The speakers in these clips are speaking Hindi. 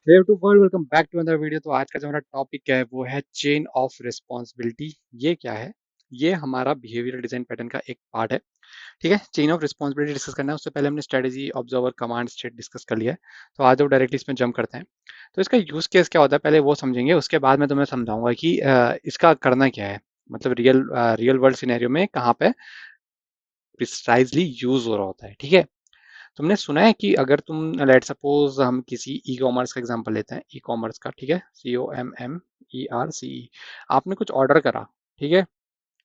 Hello to world, welcome back to another video. तो आज का जो हमारा टॉपिक है वो है चेन ऑफ रिस्पॉन्सिबिलिटी। ये क्या है? ये हमारा बिहेवियरल डिजाइन पैटर्न का एक पार्ट है। ठीक है, चेन ऑफ रिस्पॉन्सिबिलिटी डिस्कस करना है। उससे पहले हमने strategy, observer, command, state discuss कर लिया है। तो आज हम डायरेक्टली इसमें जंप करते हैं। तो इसका यूज केस क्या होता है पहले वो समझेंगे, उसके बाद मैं तुम्हें समझाऊंगा कि इसका करना क्या है। मतलब रियल वर्ल्ड सिनेरियो में कहाँ पे प्रिसाइजली यूज हो रहा होता है। ठीक है, तुमने सुना है कि अगर तुम लेट सपोज हम किसी ई कॉमर्स का एग्जांपल लेते हैं, ई कॉमर्स का। ठीक है, COMMERCE। आपने कुछ ऑर्डर करा, ठीक है,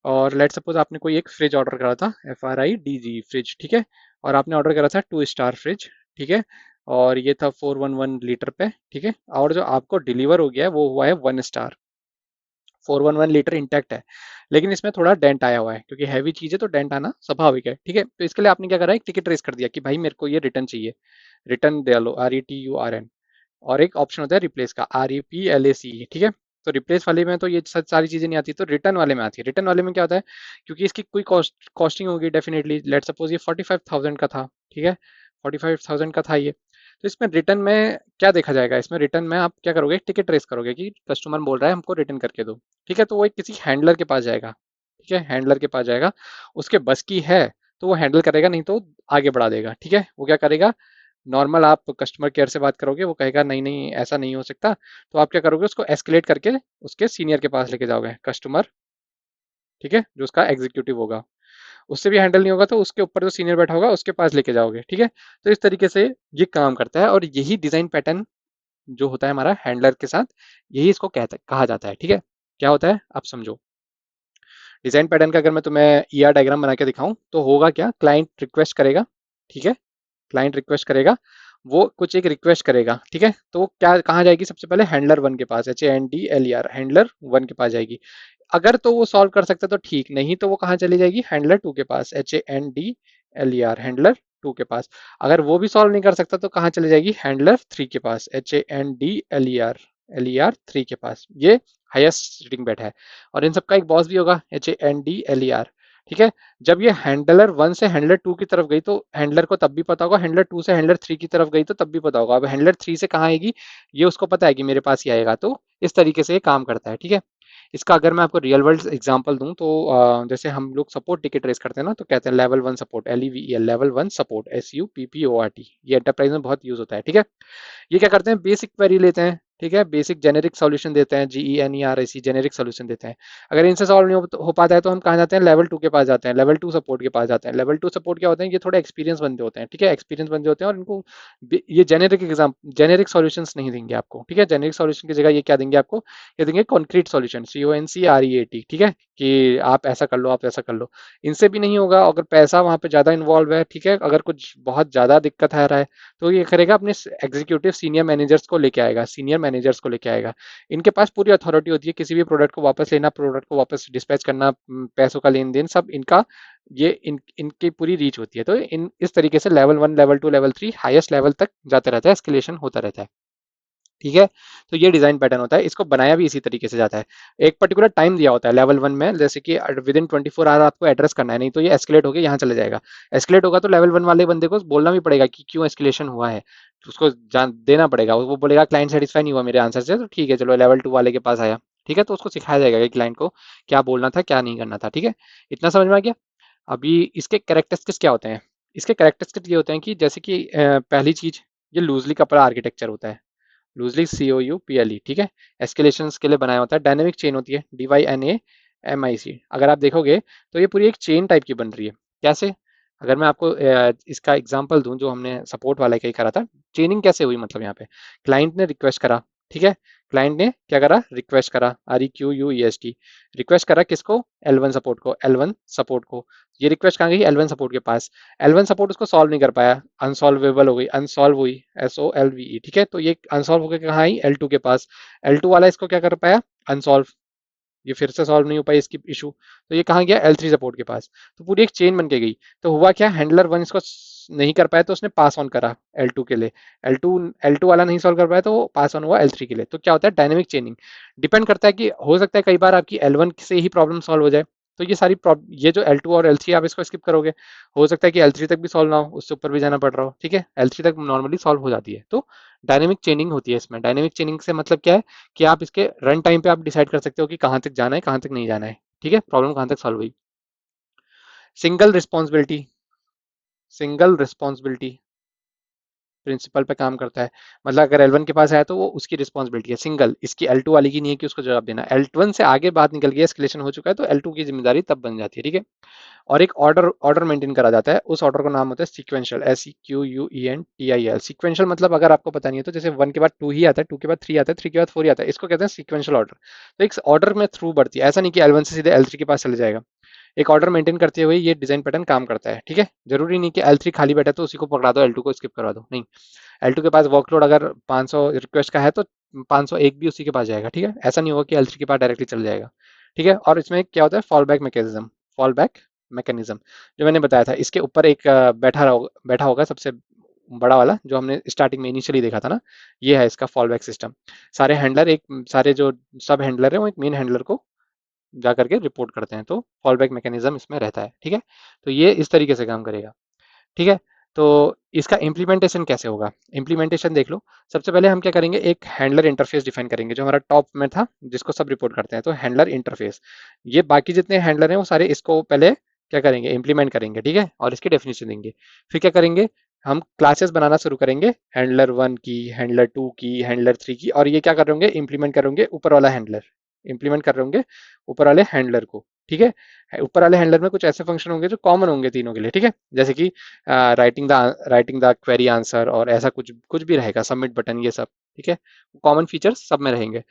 और लेट सपोज आपने कोई एक फ्रिज ऑर्डर करा था, FRIDG फ्रिज। ठीक है, और आपने ऑर्डर करा था 2 स्टार फ्रिज। ठीक है, और ये था 411 लीटर पे। ठीक है, और जो आपको डिलीवर हो गया है वो हुआ है 1 स्टार। 411 लीटर इंटैक्ट है, लेकिन इसमें थोड़ा डेंट आया हुआ है क्योंकि हैवी चीज है तो डेंट आना स्वाभाविक है। ठीक है, तो इसके लिए आपने क्या करा, एक टिकट रेस कर दिया कि भाई मेरे को ये रिटर्न चाहिए। रिटर्न दे लो, RETURN। और एक ऑप्शन होता है रिप्लेस का, REPLACE। ठीक है, तो रिप्लेस वाले में तो ये सारी चीजें नहीं आती, तो रिटर्न वाले में आती है। रिटर्न वाले में क्या होता है, क्योंकि इसकी कोई कॉस्टिंग होगी डेफिनेटली। लेट सपोज ये 45,000 का था। ठीक है, 45,000 का था ये। तो इसमें रिटर्न में क्या देखा जाएगा, इसमें रिटर्न में आप क्या करोगे, टिकट रेस करोगे कि कस्टमर बोल रहा है हमको रिटर्न करके दो। ठीक है, तो वो एक किसी हैंडलर के पास जाएगा। ठीक है, हैंडलर के पास जाएगा, उसके बस की है तो वो हैंडल करेगा, नहीं तो आगे बढ़ा देगा। ठीक है, वो क्या करेगा, नॉर्मल आप कस्टमर केयर से बात करोगे, वो कहेगा नहीं नहीं ऐसा नहीं हो सकता। तो आप क्या करोगे, उसको एस्केलेट करके उसके सीनियर के पास लेके जाओगे, कस्टमर। ठीक है, जो उसका एग्जीक्यूटिव होगा, उससे भी हैंडल नहीं होगा तो उसके ऊपर जो सीनियर बैठा होगा उसके पास लेके जाओगे। ठीक है, तो इस तरीके से ये काम करता है, और यही डिजाइन पैटर्न जो होता है हमारा हैंडलर के साथ, यही इसको कहा जाता है। ठीक है, क्या होता है आप समझो। डिजाइन पैटर्न का अगर मैं तुम्हें डायग्राम बना के दिखाऊं तो होगा क्या, क्लाइंट रिक्वेस्ट करेगा। ठीक है, क्लाइंट रिक्वेस्ट करेगा, वो कुछ एक रिक्वेस्ट करेगा। ठीक है, तो वो क्या कहाँ जाएगी, सबसे पहले हैंडलर वन के पास, HANDLER, हैंडलर वन के पास जाएगी। अगर तो वो सॉल्व कर सकता तो ठीक, नहीं तो वो कहाँ चली जाएगी, हैंडलर टू के पास, HANDLER, हैंडलर टू के पास। अगर वो भी सॉल्व नहीं कर सकता तो कहाँ चली जाएगी, हैंडलर थ्री के पास, HANDLER 3 के पास। ये हाईएस्ट रेटिंग बैठा है, और इन सबका एक बॉस भी होगा, HANDLER। ठीक है, जब ये हैंडलर वन से हैंडलर टू की तरफ गई तो हैंडलर को तब भी पता होगा, हैंडलर टू से हैंडलर थ्री की तरफ गई तो तब भी पता होगा। अब हैंडलर थ्री से कहाँ आएगी, ये उसको पता है कि मेरे पास ही आएगा। तो इस तरीके से ये काम करता है। ठीक है, इसका अगर मैं आपको रियल वर्ल्ड एग्जांपल दूं तो जैसे हम लोग सपोर्ट टिकट रेस करते हैं ना, तो कहते हैं level one support, LEVEL, level one support, SUPPORT। ये एंटरप्राइज में बहुत यूज होता है। ठीक है, ये क्या करते हैं, बेसिक क्वेरी लेते हैं। ठीक है, बेसिक जेनेरिक सॉल्यूशन देते हैं, GENERIC, जेनेरिक सॉल्यूशन देते हैं। अगर इनसे सॉल्व नहीं हो पाता है तो हम कहाँ जाते हैं, लेवल टू के पास जाते हैं, लेवल टू सपोर्ट के पास जाते हैं। लेवल टू सपोर्ट क्या होते हैं, ये थोड़े एक्सपीरियंस बंदे होते हैं। ठीक है, एक्सपीरियंस बंदे होते हैं, और इनको ये जेनेरिक सॉल्यूशंस नहीं देंगे आपको। ठीक है, जेनेरिक सॉल्यूशन की जगह ये क्या देंगे आपको, ये देंगे कॉन्क्रीट सॉल्यूशन, CONCREAT। ठीक है, कि आप ऐसा कर लो, आप ऐसा कर लो। इनसे भी नहीं होगा, अगर पैसा वहां पे ज्यादा इन्वॉल्व है। ठीक है, अगर कुछ बहुत ज्यादा दिक्कत आ रहा है तो ये करेगा, अपने एग्जीक्यूटिव सीनियर मैनेजर्स को लेके आएगा, सीनियर मैनेजर्स को लेके आएगा। इनके पास पूरी अथॉरिटी होती है, किसी भी प्रोडक्ट को वापस लेना, प्रोडक्ट को वापस डिस्पैच करना, पैसों का लेन देन, सब इनका, ये इनकी पूरी रीच होती है। तो इन इस तरीके से level one, level two, level three, highest level तक जाते रहता है, एस्केलेशन होता रहता है। ठीक है, तो ये डिजाइन पैटर्न होता है, इसको बनाया भी इसी तरीके से जाता है। एक पर्टिकुलर टाइम दिया होता है लेवल वन में, जैसे कि विद इन 24 आवर आपको एड्रेस करना है, नहीं तो ये एस्केलेट होकर यहाँ चले जाएगा। एस्केलेट होगा तो लेवल वन वाले बंदे को बोलना भी पड़ेगा कि क्यों एस्केलेशन हुआ है, तो उसको जान देना पड़ेगा। वो बोलेगा क्लाइंट सेटिस्फाई नहीं हुआ मेरे आंसर से, तो ठीक है चलो लेवल टू वाले के पास आया। ठीक है, तो उसको सिखाया जाएगा कि क्लाइंट को क्या बोलना था, क्या नहीं करना था। ठीक है, इतना समझ में आ गया। अभी इसके कैरेक्टरिस्टिक्स क्या होते हैं, इसके कैरेक्टरिस्टिक्स ये होते हैं कि जैसे कि पहली चीज, ये लूजली कपड़ा आर्किटेक्चर होता है, लूजली COUPLE। ठीक है, एस्केलेशन के लिए बनाया होता है, डायनेमिक चेन होती है, DYNAMIC। अगर आप देखोगे तो ये पूरी एक चेन टाइप की बन रही है। कैसे, अगर मैं आपको इसका एग्जांपल दूं, जो हमने सपोर्ट वाला का ही करा था, चेनिंग कैसे हुई, मतलब यहाँ पे क्लाइंट ने रिक्वेस्ट करा। ठीक है, क्लाइंट ने क्या करा, रिक्वेस्ट करा, REQUEST, रिक्वेस्ट करा किसको, L1 सपोर्ट को, L1 सपोर्ट को। ये रिक्वेस्ट कहाँ गई, L1 सपोर्ट के पास। L1 सपोर्ट उसको सॉल्व नहीं कर पाया, अनसॉल्वेबल हो गई, अनसॉल्व हुई, SOLVE। ठीक है, तो ये अनसॉल्व होकर कहाँ आई, L2 के पास। L2 वाला इसको क्या कर पाया, अनसॉल्व, ये फिर से सॉल्व नहीं हो पाई इसकी इशू, तो ये कहाँ गया, L3 सपोर्ट के पास। तो पूरी एक चेन बन के गई। तो हुआ क्या, हैंडलर वन इसको नहीं कर पाया तो उसने पास ऑन करा L2 के लिए। L2 L2 वाला नहीं सॉल्व कर पाया तो वो पास ऑन हुआ L3 के लिए। तो क्या होता है, डायनेमिक चेनिंग। डिपेंड करता है कि हो सकता है कई बार आपकी L1 से ही प्रॉब्लम सॉल्व हो जाए, तो ये सारी ये जो L2 और L3 आप इसको स्किप करोगे, हो सकता है कि L3 तक भी सॉल्व ना हो, उससे ऊपर भी जाना पड़ रहा हो, ठीक है। L3 तक नॉर्मली सॉल्व हो जाती है। तो डायनेमिक चेनिंग होती है इसमें। डायनेमिक चेनिंग से मतलब क्या है कि आप इसके रन टाइम पे आप डिसाइड कर सकते हो कि कहाँ तक जाना है, कहाँ तक नहीं जाना है, ठीक है, प्रॉब्लम कहाँ तक सॉल्व हुई। Single responsibility, single responsibility principle पे काम करता है। मतलब अगर L1 के पास आया तो वो उसकी रिस्पॉन्सिबिलिटी है सिंगल, इसकी L2 वाली की नहीं है कि उसको जवाब देना। L1 से आगे बात निकल गई, एस्केलेशन हो चुका है, तो L2 की जिम्मेदारी तब बन जाती है, ठीक है। और एक ऑर्डर ऑर्डर मेंटेन करा जाता है, उस ऑर्डर का नाम होता है सीक्वेंशियल, SEQUENTIAL। सीक्वेंशियल मतलब अगर आपको पता नहीं है तो जैसे 1 के बाद 2 ही आता है, 2 के बाद 3 आता है, 3 के बाद 4 ही आता है, इसको कहते हैं सीक्वेंशियल ऑर्डर। तो एक ऑर्डर में थ्रू बढ़ती है, ऐसा नहीं कि L1 से सीधे L3 के पास चले जाएगा। एक ऑर्डर मेंटेन करते हुए ये डिजाइन पैटर्न काम करता है, ठीक है। जरूरी नहीं कि L3 खाली बैठा है तो उसी को पकड़ा दो, L2 को स्किप करवा दो, नहीं। L2 के पास वर्कलोड अगर 500 रिक्वेस्ट का है तो 501 भी उसी के पास जाएगा, ठीक है। ऐसा नहीं होगा कि L3 के पास डायरेक्टली चल जाएगा, ठीक है। और इसमें क्या होता है, fall back mechanism, fall back mechanism जो मैंने बताया था, इसके ऊपर एक बैठा होगा सबसे बड़ा वाला, जो हमने स्टार्टिंग में इनिशियली देखा था ना, ये है इसका फॉल बैक सिस्टम। सारे हैंडलर एक, सारे जो सब हैंडलर है वो एक मेन हैंडलर को जा करके रिपोर्ट करते हैं, तो फॉल बैक मैकेनिज्म इसमें रहता है, ठीक है। तो ये इस तरीके से काम करेगा, ठीक है। तो इसका इम्प्लीमेंटेशन कैसे होगा, इम्प्लीमेंटेशन देख लो। सबसे पहले हम क्या करेंगे, एक हैंडलर इंटरफेस डिफाइन करेंगे जो हमारा टॉप में था, जिसको सब रिपोर्ट करते हैं, तो हैंडलर इंटरफेस। ये बाकी जितने हैंडलर हैं वो सारे इसको पहले क्या करेंगे, इम्प्लीमेंट करेंगे, ठीक है, और इसकी डेफिनेशन देंगे। फिर क्या करेंगे, हम क्लासेस बनाना शुरू करेंगे, हैंडलर 1 की, हैंडलर 2 की, हैंडलर 3 की, और ये क्या कर रहे होंगे, इम्प्लीमेंट कर रहे होंगे ऊपर वाला हैंडलर, इम्प्लीमेंट कर रहे होंगे ऊपर वाले हैंडलर को, ठीक है। ऊपर वाले हैंडलर में कुछ ऐसे फंक्शन होंगे जो कॉमन होंगे तीनों के लिए, ठीक है। जैसे कि राइटिंग द क्वेरी आंसर, और ऐसा कुछ कुछ भी रहेगा, सबमिट बटन, ये सब, ठीक है। कॉमन फीचर्स सब में रहेंगे।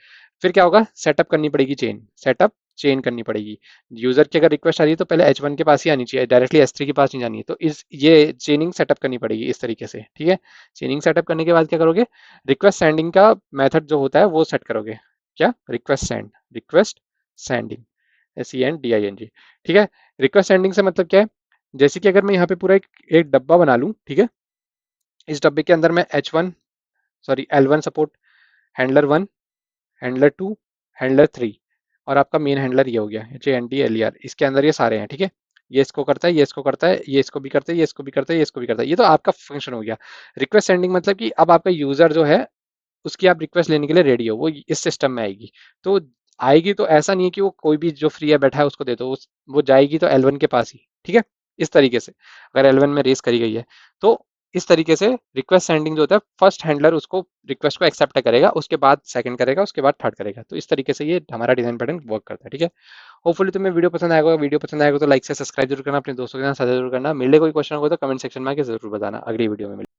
फिर क्या होगा, सेटअप करनी पड़ेगी चेन, सेटअप चेन करनी पड़ेगी। यूजर की अगर रिक्वेस्ट आ रही है तो पहले H1 के पास ही आनी चाहिए, डायरेक्टली S3 के पास नहीं जानी है, तो इस ये चेनिंग सेटअप करनी पड़ेगी इस तरीके से, ठीक है। चेनिंग सेटअप करने के बाद क्या करोगे, रिक्वेस्ट सेंडिंग का मेथड जो होता है वो सेट करोगे। क्या, रिक्वेस्ट सेंडिंग, SENDING, ठीक है। रिक्वेस्ट सेंडिंग से मतलब क्या है, जैसे कि अगर मैं यहाँ पे पूरा एक डब्बा बना लूँ, ठीक है। इस डब्बे के अंदर मैं L1 support, handler 1, handler 2, handler 3, और आपका मेन हैंडलर ये हो गया HANDLER, इसके अंदर ये सारे हैं, ठीक है। ये इसको करता है, ये इसको करता है, ये इसको भी करता है, ये इसको भी करता है, ये इसको भी करता है, ये तो आपका फंक्शन हो गया। रिक्वेस्ट सेंडिंग मतलब कि अब आपका यूजर जो है उसकी आप रिक्वेस्ट लेने के लिए रेडी हो, वो इस सिस्टम में आएगी। तो आएगी तो ऐसा नहीं है कि वो कोई भी जो फ्री है बैठा है उसको दे दो, वो जाएगी तो L1 के पास ही, ठीक है। इस तरीके से अगर L1 में रेस करी गई है तो इस तरीके से रिक्वेस्ट सेंडिंग जो होता है, फर्स्ट हैंडलर उसको रिक्वेस्ट को एक्सेप्ट करेगा, उसके बाद सेकंड करेगा, उसके बाद थर्ड करेगा। तो इस तरीके से ये हमारा डिजाइन पैटर्न वर्क करता है, ठीक है। होपफुली तुम्हें वीडियो पसंद आएगा तो लाइक से सब्सक्राइब जरूर करना, अपने दोस्तों के साथ साझा जरूर करना। मिले कोई क्वेश्चन होगा तो कमेंट सेक्शन में आके जरूर बताना। अगली वीडियो में मिलते हैं।